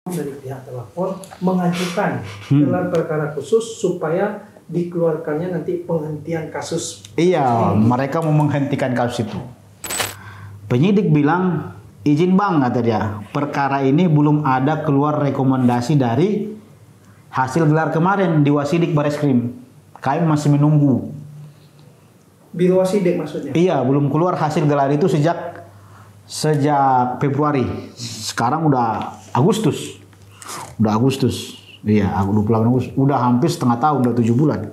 dari pihak terlapor mengajukan gelar perkara khusus supaya dikeluarkannya nanti penghentian kasus. Iya, mereka mau menghentikan kasus itu. Penyidik bilang, izin bang, kata dia, perkara ini belum ada keluar rekomendasi dari hasil gelar kemarin di Wasidik Bareskrim. Kami masih menunggu. Biro Wasidik maksudnya? Iya, belum keluar hasil gelar itu sejak Februari. Sekarang udah Agustus. Iya, 28 Agustus. Udah hampir setengah tahun, udah 7 bulan.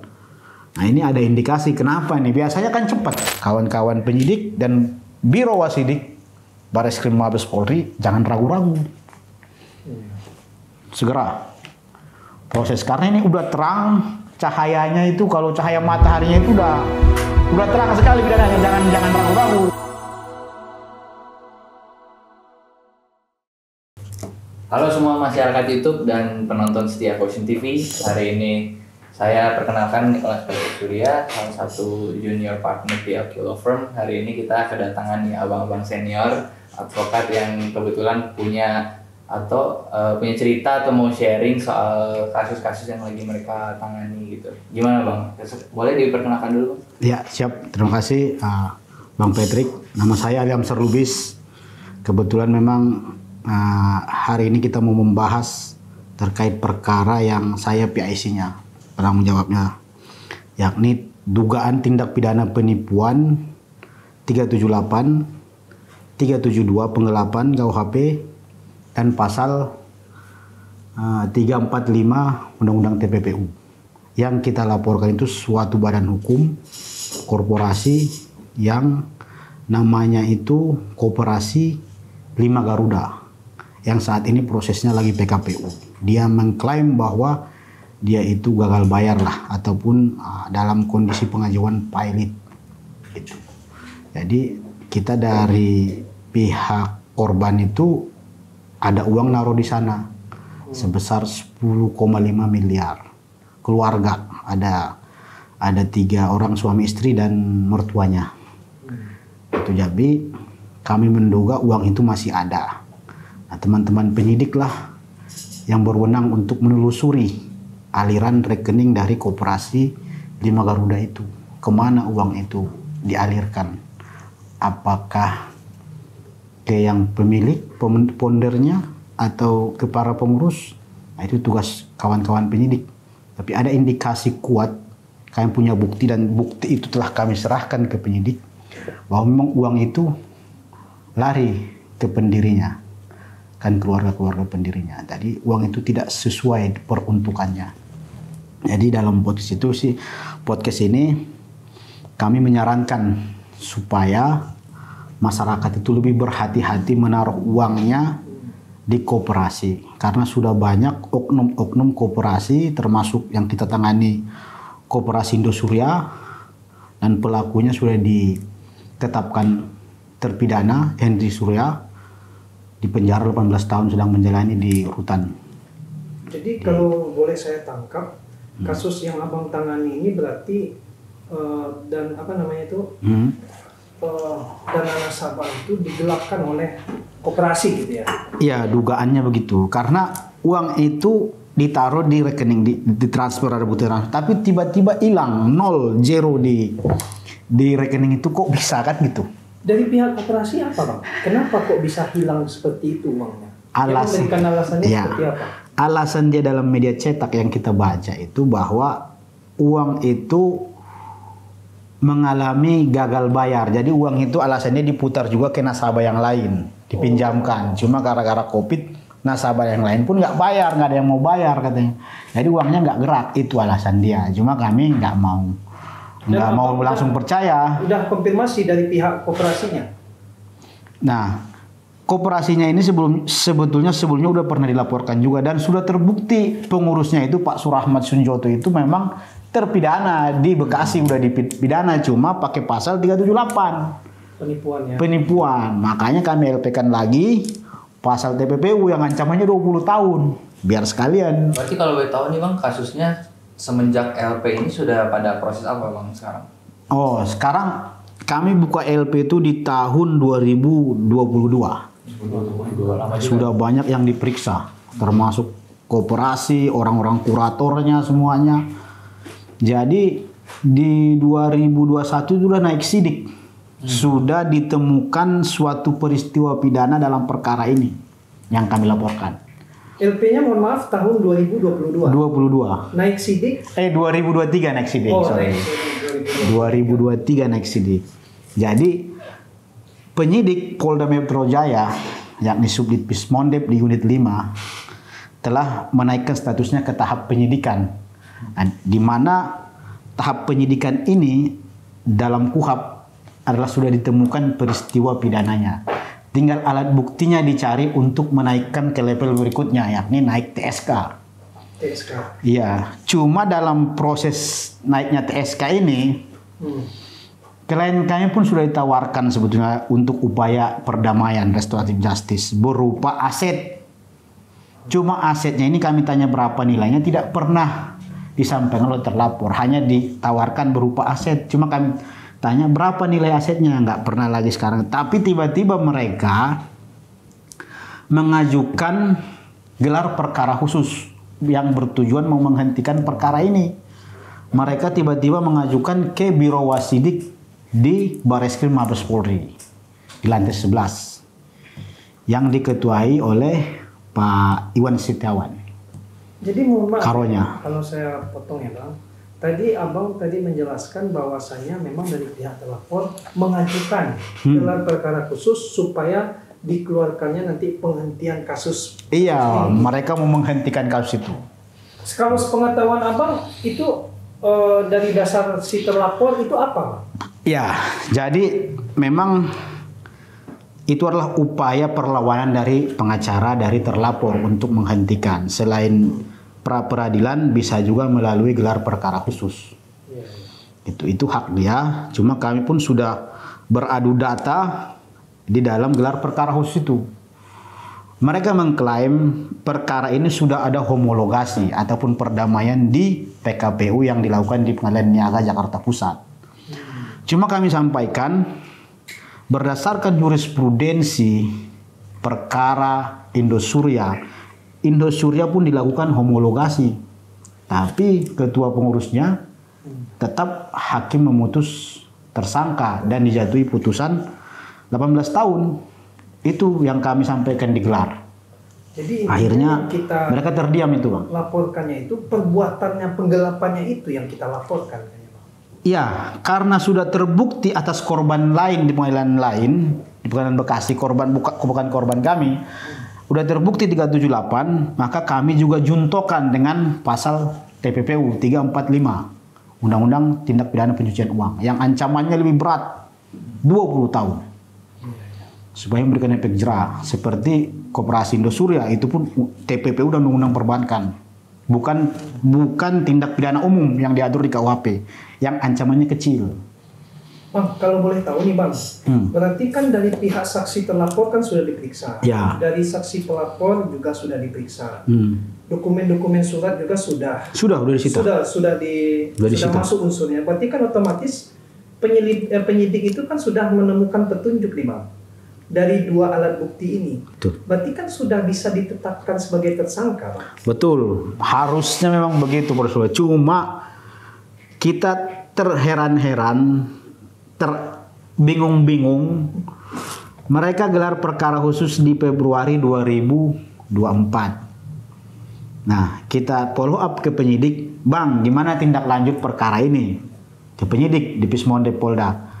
Nah, ini ada indikasi kenapa nih. Biasanya kan cepat. Kawan-kawan penyidik dan Biro Wasidik Bareskrim Mabes Polri jangan ragu-ragu. Segera proses, karena ini udah terang cahayanya itu, kalau cahaya mataharinya itu udah terang sekali pidananya, jangan ragu-ragu. Halo semua masyarakat YouTube dan penonton setia Kosin TV. Hari ini saya perkenalkan Nicholas Surya, salah satu junior partner di LQ Law Firm. Hari ini kita kedatangan nih abang-abang senior advokat yang kebetulan punya cerita atau mau sharing soal kasus-kasus yang lagi mereka tangani gitu. Gimana bang? Boleh diperkenalkan dulu? Ya, siap. Terima kasih Bang Patrick. Nama saya Aliamsar Lubis. Kebetulan memang hari ini kita mau membahas terkait perkara yang saya PIC-nya, penanggung jawabnya, yakni dugaan tindak pidana penipuan 378, 372 penggelapan KUHP, dan pasal 345 Undang-Undang TPPU. Yang kita laporkan itu suatu badan hukum korporasi yang namanya itu Koperasi 5 Garuda, yang saat ini prosesnya lagi PKPU. Dia mengklaim bahwa dia itu gagal bayar lah, ataupun dalam kondisi pengajuan pilot gitu. Jadi kita dari pihak korban itu ada uang naruh di sana sebesar 10,5 miliar. Keluarga ada 3 orang, suami istri dan mertuanya. Itu jadi kami menduga uang itu masih ada. Nah, teman-teman penyidik lah yang berwenang untuk menelusuri aliran rekening dari Koperasi 5 Garuda itu. Kemana uang itu dialirkan? Apakah ke yang pemilik, pondernya, atau ke para pengurus? Nah, itu tugas kawan-kawan penyidik. Tapi ada indikasi kuat, kami punya bukti, dan bukti itu telah kami serahkan ke penyidik, bahwa memang uang itu lari ke pendirinya, kan keluarga-keluarga pendirinya. Jadi uang itu tidak sesuai peruntukannya. Jadi dalam podcast ini kami menyarankan supaya masyarakat itu lebih berhati-hati menaruh uangnya di koperasi, karena sudah banyak oknum-oknum koperasi, termasuk yang kita tangani Koperasi Indosurya, dan pelakunya sudah ditetapkan terpidana. Henry Surya di penjara 18 tahun, sedang menjalani di rutan. Jadi kalau boleh saya tangkap, kasus yang abang tangani ini berarti dana nasabah itu digelapkan oleh koperasi gitu ya? Iya, dugaannya begitu. Karena uang itu ditaruh di rekening, ditransfer, ada bukti transfer, tapi tiba-tiba hilang, 0 di rekening itu. Kok bisa kan gitu? Dari pihak koperasi apa bang? Kenapa kok bisa hilang seperti itu uangnya? Alasannya ya, seperti apa? Alasan dia dalam media cetak yang kita baca itu bahwa uang itu mengalami gagal bayar. Jadi uang itu alasannya diputar juga ke nasabah yang lain, dipinjamkan. Cuma gara-gara COVID, nasabah yang lain pun nggak bayar, nggak ada yang mau bayar katanya. Jadi uangnya nggak gerak, itu alasan dia. Cuma kami nggak mau langsung percaya. Udah konfirmasi dari pihak koperasinya? Nah, koperasinya ini sebetulnya udah pernah dilaporkan juga, dan sudah terbukti pengurusnya itu Pak Surahmat Sunjoto itu memang terpidana di Bekasi, udah dipidana, cuma pakai pasal 378 penipuan. Makanya kami LP-kan lagi pasal TPPU yang ancamannya 20 tahun biar sekalian. Berarti kalau boleh tahu nih bang, kasusnya semenjak LP ini sudah pada proses apa bang sekarang? Oh, sekarang kami buka LP itu di tahun 2022. Sudah banyak yang diperiksa. termasuk koperasi, orang-orang kuratornya semuanya. Jadi di 2021 sudah naik sidik. Sudah ditemukan suatu peristiwa pidana dalam perkara ini yang kami laporkan. LP-nya mohon maaf tahun 2022. 22. Naik sidik. 2023 naik sidik. Oh, sorry. naik sidik 2023 naik sidik. Jadi penyidik Polda Metro Jaya yakni Subdit Pismondep di unit 5 telah menaikkan statusnya ke tahap penyidikan. Di mana tahap penyidikan ini dalam KUHP adalah sudah ditemukan peristiwa pidananya. Tinggal alat buktinya dicari untuk menaikkan ke level berikutnya, yakni naik TSK. TSK. Iya, cuma dalam proses naiknya TSK ini, klien kami pun sudah ditawarkan sebetulnya untuk upaya perdamaian restoratif justice berupa aset. Cuma asetnya ini kami tanya berapa nilainya, tidak pernah disampaikan oleh terlapor, hanya ditawarkan berupa aset. Cuma kami tanya berapa nilai asetnya, nggak pernah lagi sekarang. Tapi tiba-tiba mereka mengajukan gelar perkara khusus yang bertujuan mau menghentikan perkara ini. Mereka tiba-tiba mengajukan ke Biro Wasidik di Bareskrim Mabes Polri di lantai 11 yang diketuai oleh Pak Iwan Setiawan. Jadi mohon maaf Karonya. kalau saya potong ya Bang. Tadi Abang menjelaskan bahwasanya memang dari pihak terlapor mengajukan gelar perkara khusus supaya dikeluarkannya nanti penghentian kasus. Iya, mereka mau menghentikan kasus itu. Kalau sepengetahuan Abang itu dari dasar si terlapor itu apa Bang? Ya, jadi memang itu adalah upaya perlawanan dari pengacara dari terlapor untuk menghentikan. Selain pra peradilan bisa juga melalui gelar perkara khusus. Itu hak dia. Cuma kami pun sudah beradu data di dalam gelar perkara khusus itu. Mereka mengklaim perkara ini sudah ada homologasi ataupun perdamaian di PKPU yang dilakukan di Pengadilan Niaga Jakarta Pusat. Cuma kami sampaikan berdasarkan jurisprudensi perkara Indosuria pun dilakukan homologasi, tapi ketua pengurusnya tetap hakim memutus tersangka dan dijatuhi putusan 18 tahun. Itu yang kami sampaikan di gelar. Jadi akhirnya kita mereka terdiam itu Bang. Laporkannya itu perbuatannya penggelapannya itu yang kita laporkan. Iya, karena sudah terbukti atas korban lain di pengadilan lain, di pengadilan Bekasi, bukan korban kami. Udah terbukti 378, maka kami juga juntokan dengan pasal TPPU 345, Undang-Undang Tindak Pidana Pencucian Uang, yang ancamannya lebih berat, 20 tahun. Supaya memberikan efek jerah, seperti Koperasi Indosuria, itu pun TPPU dan Undang-Undang Perbankan. Bukan tindak pidana umum yang diatur di KUHP, yang ancamannya kecil. Bang, kalau boleh tahu nih Bang, berarti kan dari pihak saksi terlapor kan sudah diperiksa, ya. Dari saksi pelapor juga sudah diperiksa, dokumen-dokumen surat juga sudah disita. Sudah masuk unsurnya. Berarti kan otomatis penyidik itu kan sudah menemukan petunjuk nih Bang, dari dua alat bukti ini. Betul. Berarti kan sudah bisa ditetapkan sebagai tersangka Bang. Betul, harusnya memang begitu Bro. Cuma kita terheran-heran, bingung-bingung. Mereka gelar perkara khusus di Februari 2024. Nah, kita follow up ke penyidik, Bang, gimana tindak lanjut perkara ini? Ke penyidik di Pismondep Polda.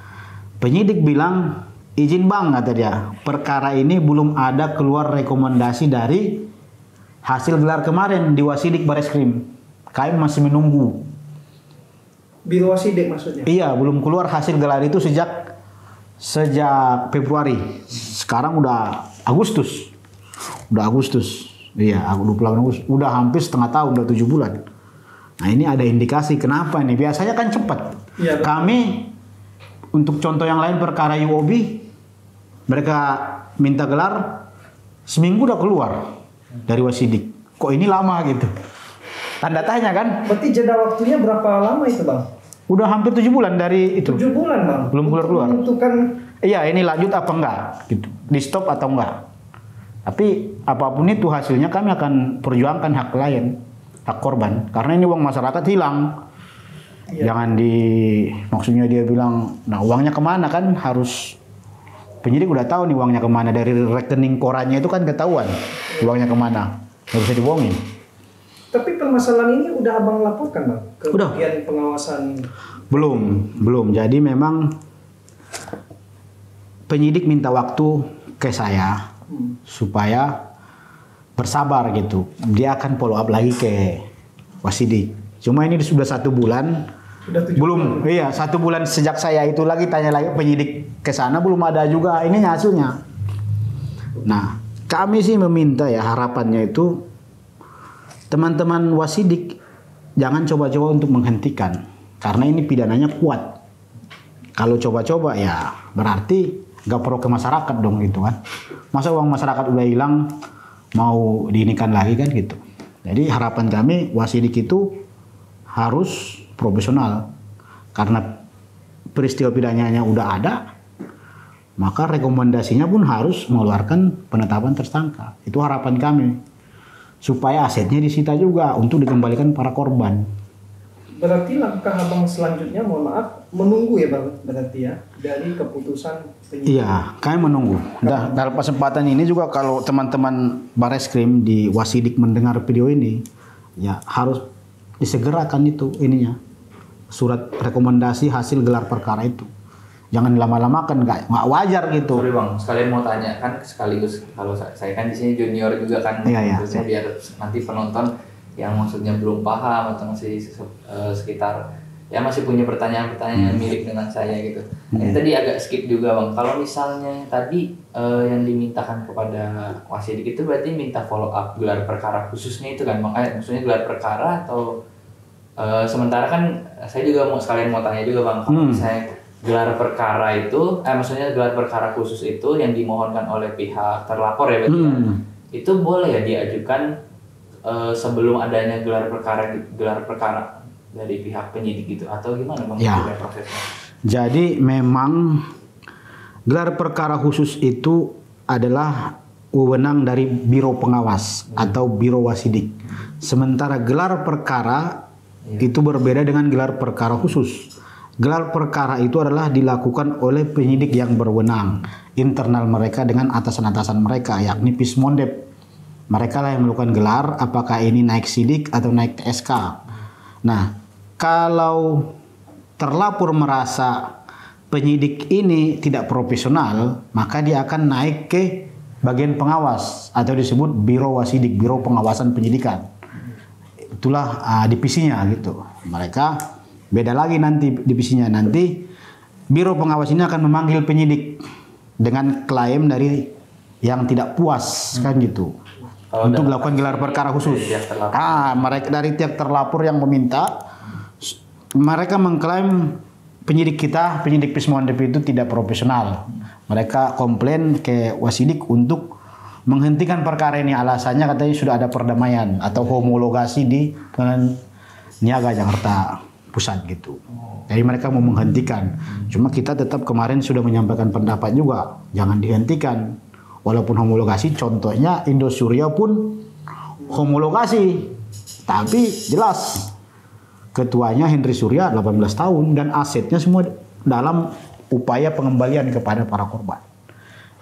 Penyidik bilang, izin Bang, kata dia, perkara ini belum ada keluar rekomendasi dari hasil gelar kemarin di Wasidik Bareskrim. Kami masih menunggu. Biro Wasidik maksudnya? Iya, belum keluar hasil gelar itu sejak Februari. Sekarang udah Agustus. Iya, 28 Agustus. Udah hampir setengah tahun, udah 7 bulan. Nah, ini ada indikasi kenapa nih? Biasanya kan cepat. Ya, kami untuk contoh yang lain perkara UOB, mereka minta gelar seminggu udah keluar dari Wasidik. Kok ini lama gitu? Tanda tanya kan? Berarti jeda waktunya berapa lama itu Bang? Udah hampir 7 bulan dari itu. 7 bulan Bang? Belum keluar. Menentukan. Iya, ini lanjut apa enggak gitu. Di stop atau enggak. Tapi apapun itu hasilnya kami akan perjuangkan hak klien, hak korban. Karena ini uang masyarakat hilang. Jangan maksudnya dia bilang, nah uangnya kemana, kan harus penyidik udah tahu nih uangnya kemana. Dari rekening korannya itu kan ketahuan uangnya kemana. Nggak bisa dibohongin. Tapi permasalahan ini udah abang laporkan bang ke bagian pengawasan? Belum. Jadi memang penyidik minta waktu ke saya supaya bersabar gitu. Dia akan follow up lagi ke Wasidik. Cuma ini sudah 1 bulan. Belum. Iya, 1 bulan sejak saya itu lagi tanya lagi penyidik ke sana, belum ada juga ini hasilnya. Nah, kami sih meminta ya, harapannya itu teman-teman Wasidik jangan coba-coba untuk menghentikan, karena ini pidananya kuat. Kalau coba-coba ya berarti nggak pro ke masyarakat dong gitu kan. Masa uang masyarakat udah hilang mau diinikan lagi kan gitu. Jadi harapan kami Wasidik itu harus profesional, karena peristiwa pidananya udah ada, maka rekomendasinya pun harus mengeluarkan penetapan tersangka. Itu harapan kami. Supaya asetnya disita juga untuk dikembalikan para korban. Berarti langkah abang selanjutnya, mohon maaf, menunggu ya bang, berarti ya, dari keputusan penyidik? Iya, kami menunggu. Dalam kesempatan ini juga kalau teman-teman Bareskrim di Wasidik mendengar video ini, ya harus disegerakan itu ininya, surat rekomendasi hasil gelar perkara itu. Jangan lama-lamakan, nggak wajar gitu. Sorry bang, sekalian mau tanya kan, sekaligus kalau saya kan di sini junior juga kan, maksudnya biar nanti penonton yang maksudnya belum paham atau masih sekitar ya masih punya pertanyaan-pertanyaan yang mirip dengan saya gitu. Ini tadi agak skip juga bang. Kalau misalnya tadi yang dimintakan kepada Wasidik itu berarti minta follow up gelar perkara khususnya itu kan, makanya maksudnya gelar perkara atau sementara kan saya juga sekalian mau tanya juga bang, kalau misalnya gelar perkara itu, maksudnya gelar perkara khusus itu yang dimohonkan oleh pihak terlapor ya berarti itu boleh ya diajukan sebelum adanya gelar perkara dari pihak penyidik gitu, atau gimana bang prosesnya? Jadi memang gelar perkara khusus itu adalah wewenang dari Biro Pengawas atau Biro Wasidik. Sementara gelar perkara itu berbeda dengan gelar perkara khusus. Gelar perkara itu adalah dilakukan oleh penyidik yang berwenang, internal mereka dengan atasan-atasan mereka, yakni Pismondep. Mereka lah yang melakukan gelar, apakah ini naik sidik atau naik TSK. Nah, kalau terlapor merasa penyidik ini tidak profesional, maka dia akan naik ke bagian pengawas atau disebut Biro Wasidik, Biro Pengawasan Penyidikan. Itulah divisinya gitu. Mereka beda lagi nanti divisinya. Nanti Biro Pengawas ini akan memanggil penyidik dengan klaim dari yang tidak puas kan gitu. Untuk melakukan gelar perkara khusus. Mereka dari tiap terlapor yang meminta, mereka mengklaim penyidik kita, penyidik Pismondep itu tidak profesional. Mereka komplain ke Wasidik untuk menghentikan perkara ini. Alasannya katanya sudah ada perdamaian atau homologasi di Pengadilan Niaga Jakarta Pusat gitu. Jadi mereka mau menghentikan. Cuma kita tetap kemarin sudah menyampaikan pendapat juga, jangan dihentikan. Walaupun homologasi, contohnya Indosuria pun homologasi. Tapi jelas ketuanya Henry Surya 18 tahun dan asetnya semua dalam upaya pengembalian kepada para korban.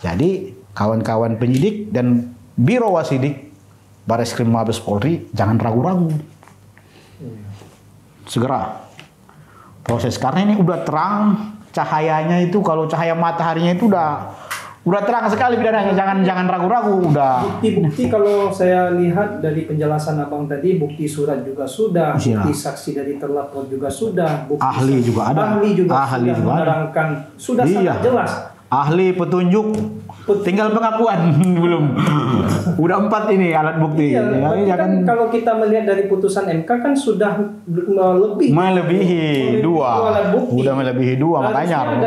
Jadi kawan-kawan penyidik dan Biro Wasidik Bareskrim Mabes Polri jangan ragu-ragu. Segera proses, karena ini udah terang cahayanya itu, kalau cahaya mataharinya itu udah terang sekali pidananya, jangan ragu-ragu. Udah bukti-bukti kalau saya lihat dari penjelasan abang tadi, bukti surat juga sudah, bukti saksi dari terlapor juga sudah, bukti ahli juga ada, ahli juga menerangkan, sudah sangat jelas. Ahli petunjuk, tinggal pengakuan belum. Udah 4 ini alat bukti. Iya, kan kalau kita melihat dari putusan MK kan sudah melebihi 2 alat bukti. Udah melebihi 2 makanya.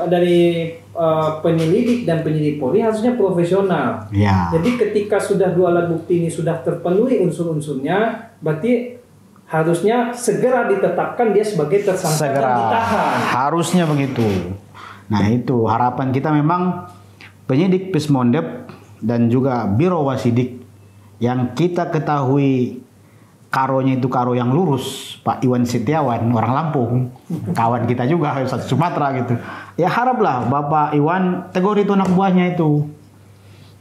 Dari penyelidik dan penyidik Polri harusnya profesional. Ya. Jadi ketika sudah 2 alat bukti ini sudah terpenuhi unsur-unsurnya, berarti harusnya segera ditetapkan dia sebagai tersangka dan ditahan. Harusnya begitu. Nah itu harapan kita, memang penyidik Pismondep dan juga Biro Wasidik yang kita ketahui karonya itu karo yang lurus, Pak Iwan Setiawan, orang Lampung, kawan kita juga satu Sumatera gitu. Ya haraplah Bapak Iwan tegur itu anak buahnya itu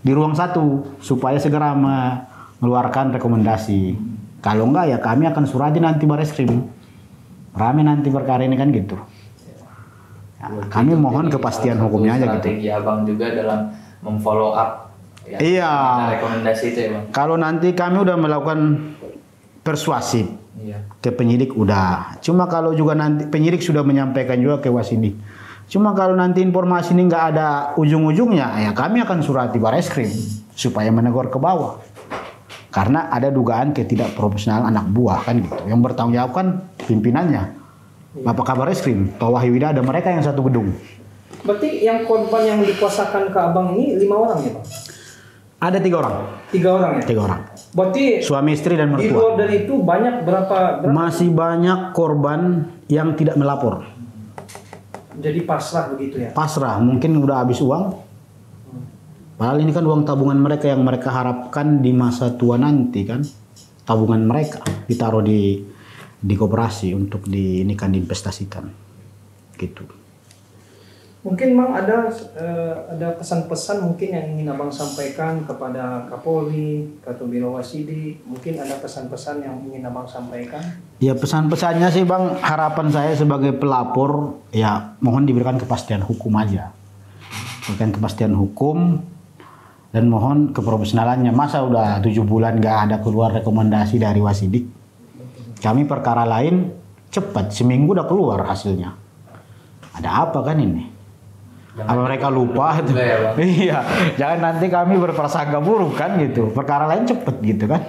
di ruang 1 supaya segera mengeluarkan rekomendasi. Kalau enggak ya kami akan surati nanti Bareskrim. Rame nanti perkara ini kan gitu. Ya, kami mohon kepastian hukumnya aja gitu. Strategi Abang juga dalam memfollow up. Ya, iya. Rekomendasi itu ya Bang. Kalau nanti kami udah melakukan persuasif ke penyidik udah. Cuma kalau juga nanti penyidik sudah menyampaikan juga ke Wasidik. Cuma kalau nanti informasi ini nggak ada ujung-ujungnya, ya kami akan surati Bareskrim supaya menegur ke bawah. Karena ada dugaan ketidakprofesionalan anak buah kan gitu. Yang bertanggung jawab kan pimpinannya. Bapak Kabar Eskrim, Pak Wahyuda, ada mereka yang satu gedung. Berarti yang korban yang dikuasakan ke Abang ini 5 orang ya Pak? Ada 3 orang. 3 orang ya? 3 orang. Berarti suami istri dan mertua. Di luar dari itu banyak berapa? Masih banyak korban yang tidak melapor. Jadi pasrah begitu ya? Pasrah, mungkin udah habis uang. Padahal ini kan uang tabungan mereka yang mereka harapkan di masa tua nanti kan. Tabungan mereka ditaruh di koperasi untuk diinvestasikan. Gitu. Mungkin Bang ada pesan-pesan mungkin yang ingin Abang sampaikan kepada Kapolri, Ketua Biro Wasidik. Mungkin ada pesan-pesan yang ingin Abang sampaikan? Ya pesan-pesannya sih Bang, harapan saya sebagai pelapor ya mohon diberikan kepastian hukum aja. Berikan kepastian hukum dan mohon keprofesionalannya. Masa udah 7 bulan gak ada keluar rekomendasi dari Wasidik. Kami perkara lain cepat, seminggu udah keluar hasilnya. Ada apa kan ini? Apa mereka lupa itu? Ya, iya, jangan nanti kami berprasangka buruk kan gitu. Perkara lain cepet gitu kan?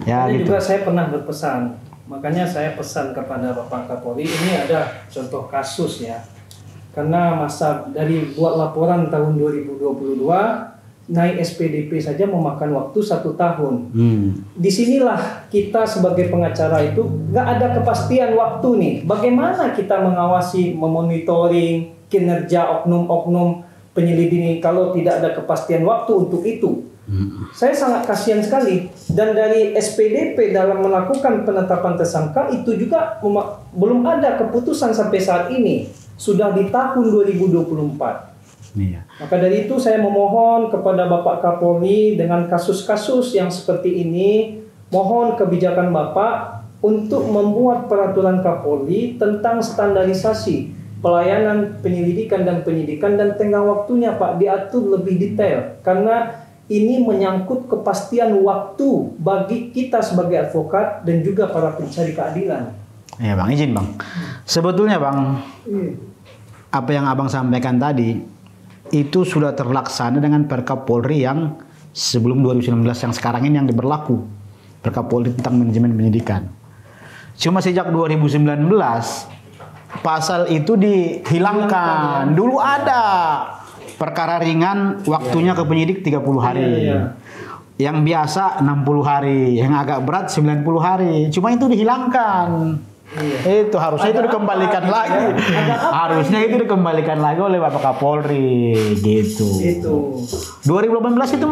Ya ini gitu. Juga saya pernah berpesan, makanya saya pesan kepada Bapak Kapolri ini ada contoh kasus ya. Karena masa dari buat laporan tahun 2022 naik SPDP saja memakan waktu 1 tahun. Disinilah kita sebagai pengacara itu nggak ada kepastian waktu nih. Bagaimana kita mengawasi, memonitoring kinerja oknum-oknum penyelidik ini kalau tidak ada kepastian waktu untuk itu? Saya sangat kasihan sekali. Dan dari SPDP dalam melakukan penetapan tersangka itu juga belum ada keputusan sampai saat ini. Sudah di tahun 2024. Iya. Maka dari itu saya memohon kepada Bapak Kapolri dengan kasus-kasus yang seperti ini, mohon kebijakan Bapak untuk membuat peraturan Kapolri tentang standarisasi pelayanan penyelidikan dan penyidikan dan tenggang waktunya Pak diatur lebih detail karena ini menyangkut kepastian waktu bagi kita sebagai advokat dan juga para pencari keadilan. Ya Bang, izin Bang. Sebetulnya Bang, apa yang Abang sampaikan tadi itu sudah terlaksana dengan Perkapolri yang sebelum 2019 yang sekarang ini yang berlaku. Perkapolri tentang manajemen penyidikan. Cuma sejak 2019 pasal itu dihilangkan. Dulu ada perkara ringan waktunya ke penyidik 30 hari. Yang biasa 60 hari, yang agak berat 90 hari. Cuma itu dihilangkan. Itu harusnya itu dikembalikan lagi. Harusnya itu dikembalikan lagi oleh Bapak Kapolri gitu. 2018 itu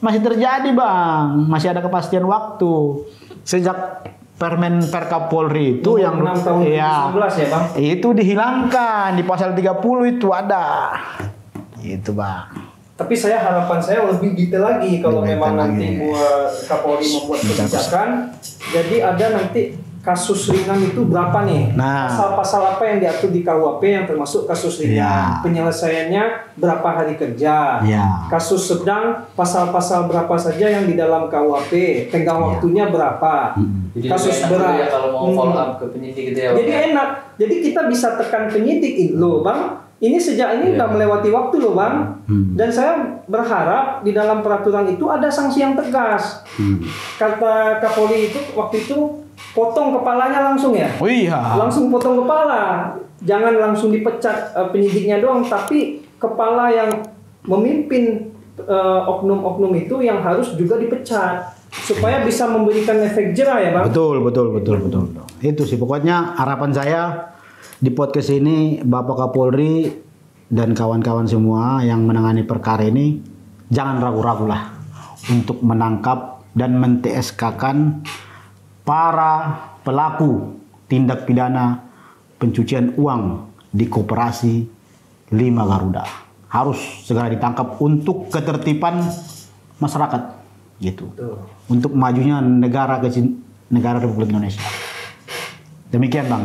masih terjadi Bang, masih ada kepastian waktu. Sejak Permen Perkapolri itu yang 6 tahun 2019 ya Bang. Itu dihilangkan di pasal 30 itu ada. Gitu Bang. Tapi harapan saya lebih detail lagi kalau memang nanti buat Kapolri membuat kebijakan. Jadi ada nanti kasus ringan itu berapa nih? Pasal-pasal apa yang diatur di KUHP yang termasuk kasus ringan? Penyelesaiannya berapa hari kerja? Kasus sedang pasal-pasal berapa saja yang di dalam KUHP? Tenggang waktunya berapa? Jadi kasus berat ya kalau mau follow up ke penyidik gitu ya. Jadi enak. Jadi kita bisa tekan penyidik loh Bang. Ini sejak ini udah melewati waktu loh Bang. Dan saya berharap di dalam peraturan itu ada sanksi yang tegas. Kata Kapolri itu waktu itu potong kepalanya langsung ya. Oh iya. Langsung potong kepala. Jangan langsung dipecat penyidiknya doang, tapi kepala yang memimpin oknum-oknum itu yang harus juga dipecat supaya bisa memberikan efek jerah ya Bang. Betul. Itu sih pokoknya harapan saya di podcast ini Bapak Kapolri dan kawan-kawan semua yang menangani perkara ini jangan ragu-ragu lah untuk menangkap dan men-TSK-kan para pelaku tindak pidana pencucian uang di Koperasi 5 Garuda. Harus segera ditangkap untuk ketertiban masyarakat gitu. Untuk majunya negara Republik Indonesia. Demikian Bang,